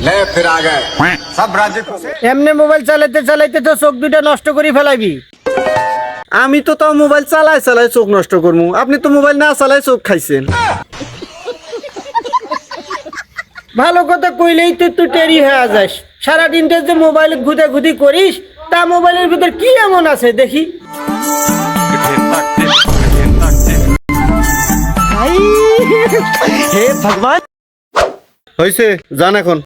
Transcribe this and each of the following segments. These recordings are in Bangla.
ले फिर आ गए सब राज्य এমনি মোবাইল চালাইতে চালাইতে তো চোখ দুটো নষ্ট করে ফেলাবি। আমি তো তাও মোবাইল চালাই চালাই চোখ নষ্ট করবো, আপনি তো মোবাইল না চালাই চোখ খাইছেন। ভালো কথা কইলেই তো তুই টেরি হয়ে যাস। সারাদিনটা যে মোবাইল ঘুদাঘুদি করিস, তা মোবাইলের ভিতর কি এমন আছে দেখি। হে ভগবান, হয়েছে যান এখন।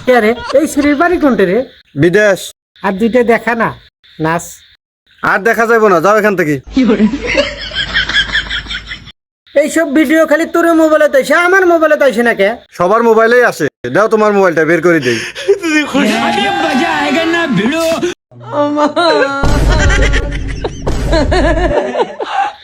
কে রে, এই শরীর বাড়ি কোনটা রে? বিদেশ। আর দুইটা দেখা না, নাচ। আর দেখা যাবো না, যাও এখান থেকে। এইসব ভিডিও খালি তোর মোবাইলে তাইছে, আমার মোবাইলে তাইছে না কে? সবার মোবাইলেই আসে, দাও তোমার মোবাইলটা বের করে দেই।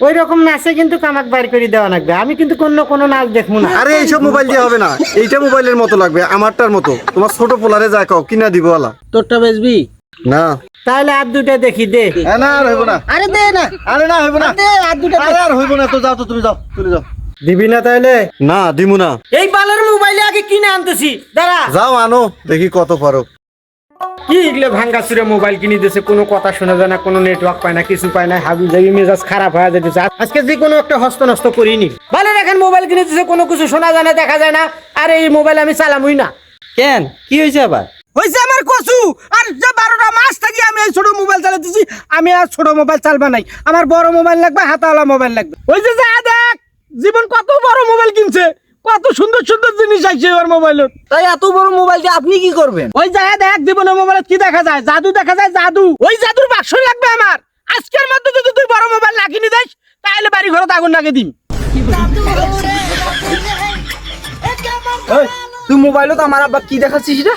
ওই রকম নাচে কিন্তু কামাক বাইর করে দেওয়া লাগবে, আমি কিন্তু কোনো নাচ দেখবো না। আরে এইসব মোবাইল দিয়ে হবে না, এইটা মোবাইলের মতো লাগবে, আমারটার মতো। তোমার ছোট পোলারে যা কও কিনা দিব ওলা। তোরটা বেচবি না তাহলে আর দুইটা দেখি দে। না আর হইব না, আরে দে না, আরে না হইব না, দে আর দুইটা দে। আরে আর হইব না, তো যাও, তো তুমি যাও, চলে যাও। দিবি না তাইলে? না দিমু না। এই বালের মোবাইলে আগে কিনে আনতেছি, দাঁড়া। যাও আনো, দেখি কত পারো। কি এগুলো ভাঙ্গা চুরে মোবাইল কিনে দিয়েছে, কোনো কথা শোনা যায় না, কোনো নেটওয়ার্ক পায় না, কিছু পায় না, হাবি জাবি মেজাজ খারাপ হয়ে যেতেছে। আজকে যে কোনো একটা হস্ত নষ্ট করিনি। ভালো এখন মোবাইল কিনে দিয়েছে, কোনো কিছু শোনা যায় না, দেখা যায় না, আর এই মোবাইল আমি চালামই না। কেন কি হয়েছে আবার? হইছে আমার কসু, আর যে 12টা মাস থাকি আমি এই ছোট মোবাইল চালাতেছি। আমি আর ছোট মোবাইল চালবা নাই, আমার বড় মোবাইল লাগবে, হাতাওয়ালা মোবাইল লাগবে। ওই যে যা দেখ, জীবন কত বড় মোবাইল কিনছে, কত সুন্দর সুন্দর জিনিস আছে ওর মোবাইলত। তাই এত বড় মোবাইল দিয়ে আপনি কি করবেন? ওই যা দেখ, জীবনের মোবাইলত কি দেখা যায়? জাদু দেখা যায়, জাদু। ওই জাদুর বাক্স লাগবে আমার। আজকের মধ্যে যদি তুই বড় মোবাইল না কিনে দিস, তাহলে বাড়ি ঘরে আগুন লাগিয়ে দিম। তুই মোবাইলত আমার আব্বা কি দেখাচ্ছিস রে?